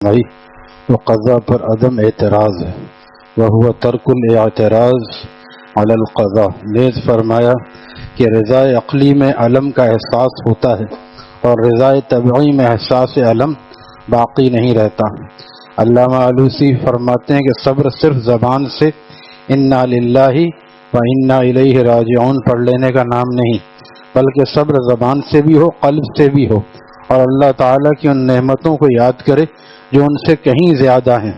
بھائی وہ قضا پر عدم اعتراض ہے، وہ ترک الاعتراض علی القضاء۔ نیز فرمایا کہ رضا عقلی میں علم کا احساس ہوتا ہے اور رضا طبعی میں احساس علم باقی نہیں رہتا۔ علامہ آلوسی فرماتے ہیں کہ صبر صرف زبان سے انا للہ و انا الیہ راجعون پڑھ لینے کا نام نہیں، بلکہ صبر زبان سے بھی ہو، قلب سے بھی ہو، اور اللہ تعالیٰ کی ان نعمتوں کو یاد کرے جو ان سے کہیں زیادہ ہیں۔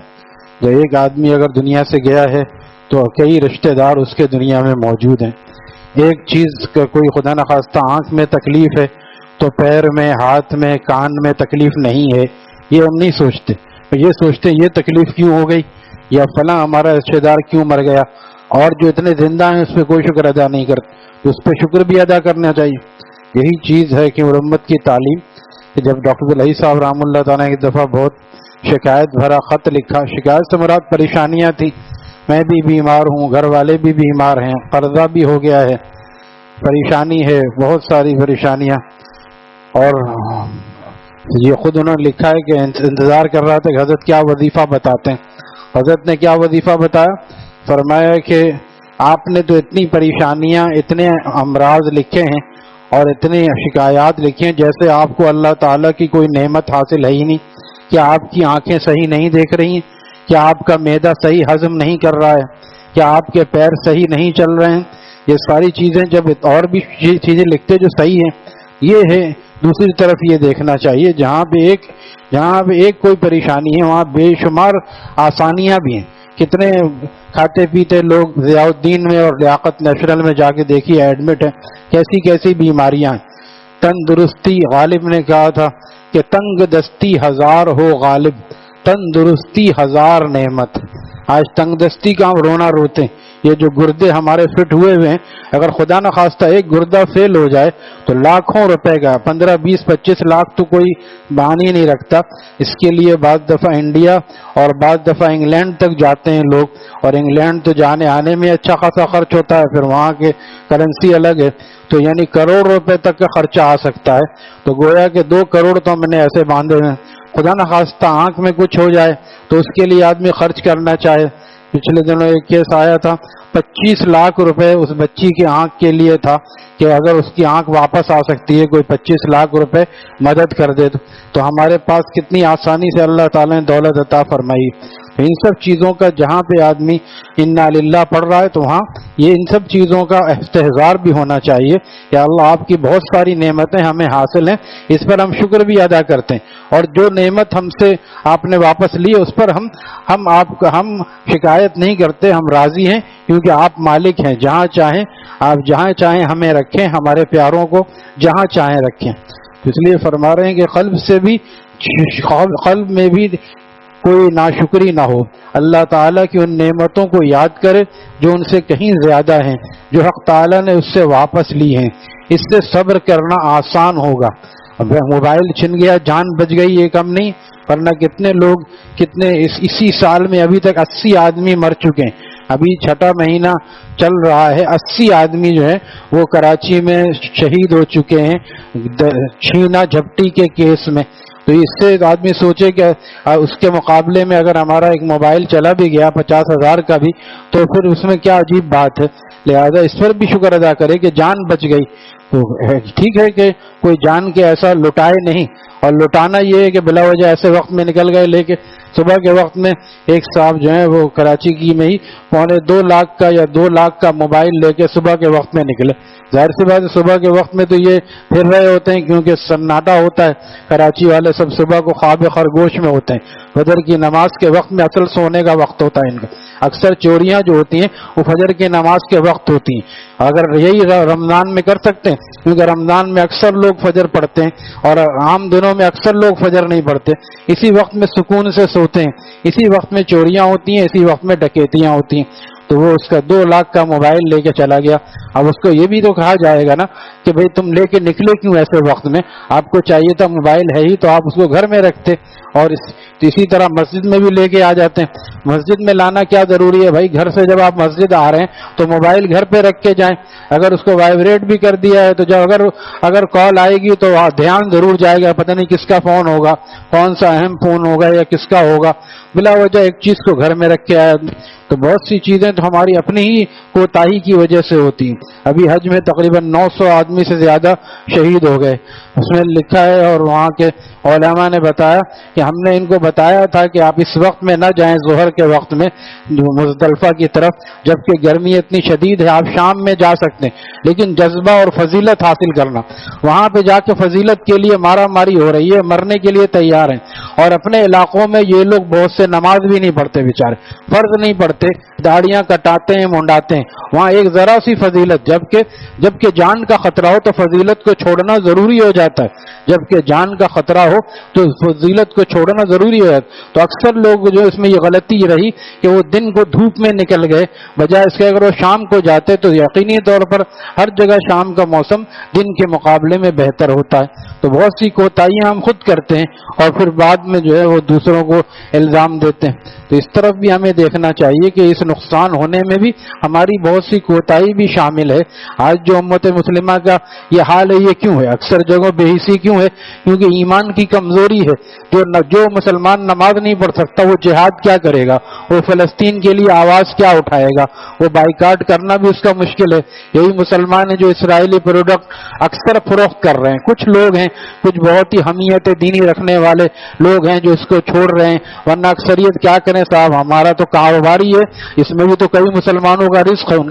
جو ایک آدمی اگر دنیا سے گیا ہے تو کئی رشتہ دار اس کے دنیا میں موجود ہیں۔ ایک چیز کا کوئی خدا نخواستہ آنکھ میں تکلیف ہے تو پیر میں، ہاتھ میں، کان میں تکلیف نہیں ہے، یہ ہم نہیں سوچتے۔ یہ سوچتے یہ تکلیف کیوں ہو گئی، یا فلاں ہمارا رشتہ دار کیوں مر گیا، اور جو اتنے زندہ ہیں اس پہ کوئی شکر ادا نہیں کرتے، اس پہ شکر بھی ادا کرنا چاہیے۔ یہی چیز ہے کہ امت کی تعلیم کہ جب ڈاکٹر علیہ صاحب رحمۃ اللہ تعالیٰ نے ایک دفعہ بہت شکایت بھرا خط لکھا، شکایت سے مراد پریشانیاں تھیں، میں بھی بیمار ہوں، گھر والے بھی بیمار ہیں، قرضہ بھی ہو گیا ہے، پریشانی ہے، بہت ساری پریشانیاں، اور یہ خود انہوں نے لکھا ہے کہ انتظار کر رہا تھا کہ حضرت کیا وظیفہ بتاتے ہیں۔ حضرت نے کیا وظیفہ بتایا؟ فرمایا کہ آپ نے تو اتنی پریشانیاں، اتنے امراض لکھے ہیں اور اتنی شکایات لکھی ہیں جیسے آپ کو اللہ تعالیٰ کی کوئی نعمت حاصل ہے ہی نہیں۔ کیا آپ کی آنکھیں صحیح نہیں دیکھ رہی ہیں؟ کیا آپ کا معدہ صحیح ہضم نہیں کر رہا ہے؟ کیا آپ کے پیر صحیح نہیں چل رہے ہیں؟ یہ ساری چیزیں جب اور بھی چیزیں لکھتے جو صحیح ہیں، یہ ہے۔ دوسری طرف یہ دیکھنا چاہیے جہاں پہ ایک کوئی پریشانی ہے وہاں بے شمار آسانیاں بھی ہیں۔ کتنے کھاتے پیتے لوگ ضیاء الدین میں اور لیاقت نیشنل میں جا کے دیکھیے ایڈمٹ ہیں، کیسی کیسی بیماریاں ہیں۔ تندرستی، غالب نے کہا تھا کہ تنگ دستی ہزار ہو غالب، تندرستی ہزار نعمت۔ آج تنگ دستی کا ہم رونا روتے ہیں، یہ جو گردے ہمارے فٹ ہوئے ہوئے ہیں، اگر خدا نخواستہ ایک گردہ فیل ہو جائے تو لاکھوں روپے کا، 15 20 25 لاکھ تو کوئی بہانہ ہی نہیں رکھتا۔ اس کے لیے بعض دفعہ انڈیا اور بعض دفعہ انگلینڈ تک جاتے ہیں لوگ، اور انگلینڈ تو جانے آنے میں اچھا خاصا خرچ ہوتا ہے، پھر وہاں کے کرنسی الگ ہے، تو یعنی کروڑ روپے تک کا خرچہ آ سکتا ہے۔ تو گویا کہ 2 کروڑ تو ہم نے ایسے باندھے ہیں، خدا نخواستہ آنکھ میں کچھ ہو جائے تو اس کے لیے آدمی خرچ کرنا چاہے۔ پچھلے دنوں ایک کیس آیا تھا، 25 لاکھ روپے اس بچی کی آنکھ کے لیے تھا کہ اگر اس کی آنکھ واپس آ سکتی ہے کوئی 25 لاکھ روپے مدد کر دے تو ہمارے پاس کتنی آسانی سے اللہ تعالیٰ نے دولت عطا فرمائی۔ ان سب چیزوں کا جہاں پہ آدمی انا للہ پڑھ رہا ہے تو وہاں یہ ان سب چیزوں کا استحضار بھی ہونا چاہیے کہ اللہ آپ کی بہت ساری نعمتیں ہمیں حاصل ہیں، اس پر ہم شکر بھی ادا کرتے ہیں، اور جو نعمت ہم سے آپ نے واپس لی اس پر ہم شکایت نہیں کرتے، ہم راضی ہیں، کیونکہ آپ مالک ہیں، جہاں چاہیں آپ جہاں چاہیں ہمیں رکھیں، ہمارے پیاروں کو جہاں چاہیں رکھیں۔ اس لیے فرما رہے ہیں کہ قلب میں بھی کوئی ناشکری نہ ہو، اللہ تعالیٰ کی ان نعمتوں کو یاد کرے جو ان سے کہیں زیادہ ہیں، جو حق تعالیٰ نے اس سے واپس لی ہیں۔ اس سے صبر کرنا آسان ہوگا۔ موبائل چھن گیا، جان بچ گئی، یہ کم نہیں، ورنہ کتنے لوگ اسی سال میں ابھی تک 80 آدمی مر چکے ہیں۔ ابھی 6واں مہینہ چل رہا ہے، 80 آدمی جو ہے وہ کراچی میں شہید ہو چکے ہیں چھینا جھپٹی کے کیس میں۔ تو اس سے آدمی سوچے کہ اس کے مقابلے میں اگر ہمارا ایک موبائل چلا بھی گیا 50,000 کا بھی تو پھر اس میں کیا عجیب بات ہے۔ لہذا اس پر بھی شکر ادا کرے کہ جان بچ گئی۔ تو ٹھیک ہے کہ کوئی جان کے ایسا لٹائے نہیں، اور لٹانا یہ ہے کہ بلا وجہ ایسے وقت میں نکل گئے لے کے۔ صبح کے وقت میں ایک صاحب جو ہیں وہ کراچی کی میں ہی 2.25 لاکھ کا یا 2 لاکھ کا موبائل لے کے صبح کے وقت میں نکلے۔ ظاہر سی بات ہے صبح کے وقت میں تو یہ پھر رہے ہوتے ہیں کیونکہ سناٹا ہوتا ہے، کراچی والے سب صبح کو خواب خرگوش میں ہوتے ہیں، فجر کی نماز کے وقت میں اصل سونے کا وقت ہوتا ہے ان کا۔ اکثر چوریاں جو ہوتی ہیں وہ فجر کی نماز کے وقت ہوتی ہیں۔ اگر یہی رمضان میں کر سکتے ہیں، کیونکہ رمضان میں اکثر لوگ فجر پڑھتے ہیں اور عام دنوں میں اکثر لوگ فجر نہیں پڑھتے، اسی وقت میں سکون سے سوتے ہیں، اسی وقت میں چوریاں ہوتی ہیں، اسی وقت میں ڈکیتیاں ہوتی ہیں۔ تو وہ اس کا 2 لاکھ کا موبائل لے کے چلا گیا۔ اب اس کو یہ بھی تو کہا جائے گا نا کہ بھئی تم لے کے نکلے کیوں ایسے وقت میں، آپ کو چاہیے تھا موبائل ہے ہی تو آپ اس کو گھر میں رکھتے، اور اسی طرح مسجد میں بھی لے کے آ جاتے ہیں. مسجد میں لانا کیا ضروری ہے بھائی؟ گھر سے جب آپ مسجد آ رہے ہیں تو موبائل گھر پہ رکھ کے جائیں. اگر اس کو وائبریٹ بھی کر دیا ہے تو جب اگر کال آئے گی تو دھیان ضرور جائے گا, پتہ نہیں کس کا فون ہوگا, کون سا اہم فون ہوگا یا کس کا ہوگا. بلا وجہ ایک چیز کو گھر میں رکھ کے آیا. تو بہت سی چیزیں تو ہماری اپنی ہی کوتاہی کی وجہ سے ہوتی ہیں. ابھی حج میں تقریباً 900 آدمی سے زیادہ شہید ہو گئے. اس میں لکھا ہے اور وہاں کے علماء نے بتایا کہ ہم نے ان کو بتایا تھا کہ آپ اس وقت میں نہ جائیں, ظہر کے وقت میں مزدلفہ کی طرف, جبکہ گرمی اتنی شدید ہے. آپ شام میں جا سکتے ہیں, لیکن جذبہ اور فضیلت حاصل کرنا, وہاں پہ جا کے فضیلت کے لیے مارا ماری ہو رہی ہے, مرنے کے لیے تیار ہیں. اور اپنے علاقوں میں یہ لوگ بہت سے نماز بھی نہیں پڑھتے بیچارے, فرض نہیں پڑھتے, داڑیاں کٹاتے ہیں, منڈاتے ہیں. وہاں ایک ذرا سی فضیلت, جبکہ جان کا خطرہ ہو تو فضیلت کو چھوڑنا ضروری ہو جاتا ہے. جبکہ جان کا خطرہ ہو تو فضیلت کو چھوڑنا ضروری ہو جاتا ہے. تو اکثر لوگ جو اس میں یہ غلطی رہی کہ وہ دن کو دھوپ میں نکل گئے, بجائے اس کے اگر وہ شام کو جاتے تو یقینی طور پر ہر جگہ شام کا موسم دن کے مقابلے میں بہتر ہوتا ہے. تو بہت سی کوتاہیاں ہم خود کرتے ہیں اور پھر بعد میں جو ہے وہ دوسروں کو الزام دیتے ہیں. تو اس طرف بھی ہمیں دیکھنا چاہیے کہ اس نقصان ہونے میں بھی ہماری بہت سی کوتاہی بھی شامل ہے. آج جو امت مسلمہ کا یہ حال ہے, یہ کیوں ہے؟ اکثر جگہوں بے حسی کیوں ہے؟ کیونکہ ایمان کی کمزوری ہے. جو مسلمان نماز نہیں پڑھ سکتا وہ جہاد کیا کرے گا؟ وہ فلسطین کے لیے آواز کیا اٹھائے گا؟ وہ بائیکاٹ کرنا بھی اس کا مشکل ہے. یہی مسلمان ہیں جو اسرائیلی پروڈکٹ اکثر فروخت کر رہے ہیں. کچھ لوگ ہیں, کچھ بہت ہی حمیت دینی رکھنے والے لوگ ہیں جو اس کو چھوڑ رہے ہیں, ورنہ اکثریت کیا کریں صاحب, ہمارا تو کاروباری ہے, اس میں بھی تو کئی مسلمانوں کا رزق ہے. ان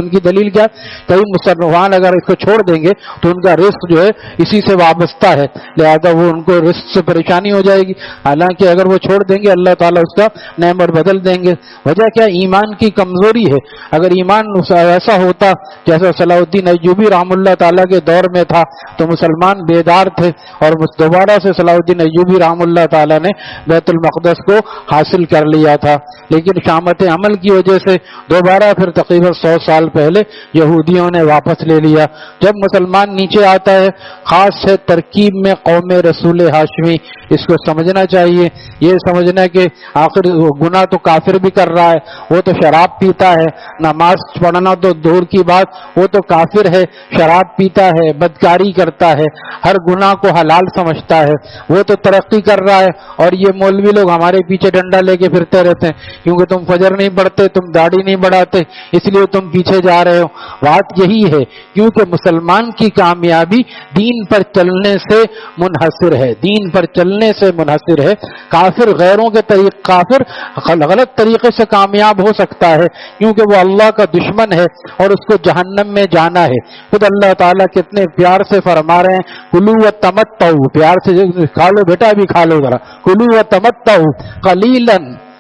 کی دلیل کیا؟ کئی مسلمان اگر اس کو چھوڑ دیں گے تو ان کا رزق جو ہے اسی سے وابستہ ہے, لہذا وہ ان کو رزق سے پریشانی ہو جائے گی. حالانکہ اگر وہ چھوڑ دیں گے اللہ تعالیٰ اس کا نعمت بدل دیں گے. وجہ کیا؟ ایمان کی کمزوری ہے. اگر ایمان ایسا ہوتا جیسا صلاح الدین ایوبی رحم اللہ تعالیٰ کے دور میں تھا تو مسلمان بیدار تھے اور دوبارہ سے صلاح الدین ایوبی رحم اللہ تعالیٰ نے بیت المقدس کو حاصل کر لیا تھا. لیکن شامت عمل کی وجہ سے دوبارہ پھر تقریباً 100 سال پہلے یہودیوں نے واپس لے لیا. جب مسلمان نیچے آتا ہے, خاص ہے ترکیب میں قوم رسول ہاشمی, اس کو سمجھنا چاہیے. یہ سمجھنا کہ آخر گناہ تو کافر بھی کر رہا ہے, وہ تو شراب پیتا ہے, نماز پڑھنا تو دور کی بات, وہ تو کافر ہے, شراب پیتا ہے, بدکاری کرتا ہے, ہر گناہ کو حلال سمجھتا ہے, وہ تو ترقی کر رہا ہے. اور یہ مولوی لوگ ہمارے پیچھے ڈنڈا لے کے پھرتے رہتے ہیں, کیونکہ تم فجر نہیں پڑھتے, تم داڑھی نہیں بڑھاتے, اس لیے تم پیچھے جا رہے ہو. بات یہی ہے, کیونکہ مسلمان کی کامیابی دین پر چلنے سے منحصر ہے, دین پر چلنے سے منحصر ہے. کافر غیروں کے کافر غلط طریقے سے کامیاب ہو سکتا ہے کیونکہ وہ اللہ کا دشمن ہے اور اس کو جہنم میں جانا ہے. خود اللہ تعالیٰ کتنے پیار سے فرما رہے ہیں, کلو و تمتعوا, پیار سے کھا لو بیٹا, ابھی کھا لو ذرا, کلو و تمتعوا قلیلا,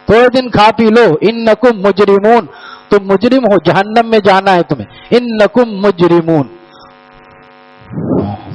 تھوڑے دن کھا پی لو, انکم مجرمون, تم مجرم ہو, جہنم میں جانا ہے تمہیں, انکم مجرمون,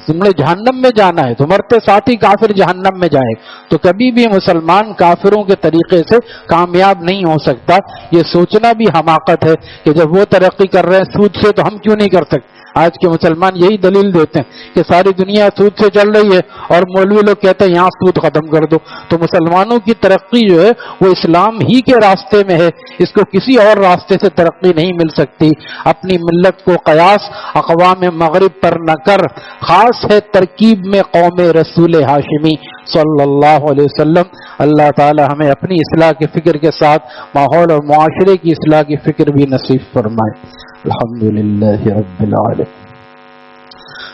تم نے جہنم میں جانا ہے. تمہارے ساتھ ہی کافر جہنم میں جائے. تو کبھی بھی مسلمان کافروں کے طریقے سے کامیاب نہیں ہو سکتا. یہ سوچنا بھی حماقت ہے کہ جب وہ ترقی کر رہے ہیں سود سے تو ہم کیوں نہیں کر سکتے. آج کے مسلمان یہی دلیل دیتے ہیں کہ ساری دنیا سود سے چل رہی ہے اور مولوی لوگ کہتے ہیں یہاں سود ختم کر دو. تو مسلمانوں کی ترقی جو ہے وہ اسلام ہی کے راستے میں ہے, اس کو کسی اور راستے سے ترقی نہیں مل سکتی. اپنی ملت کو قیاس اقوام مغرب پر نہ کر, خاص ہے ترکیب میں قوم رسول ہاشمی صلی اللہ علیہ وسلم. اللہ تعالی ہمیں اپنی اصلاح کے فکر کے ساتھ ماحول اور معاشرے کی اصلاح کی فکر بھی نصیب فرمائے. الحمدللہ رب العالمین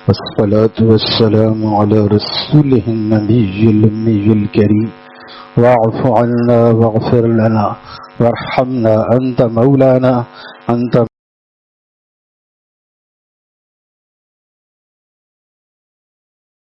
والصلاة والسلام على رسوله النبي الأمي الكريم واعف عنا واغفر لنا وارحمنا أنت مولانا أنت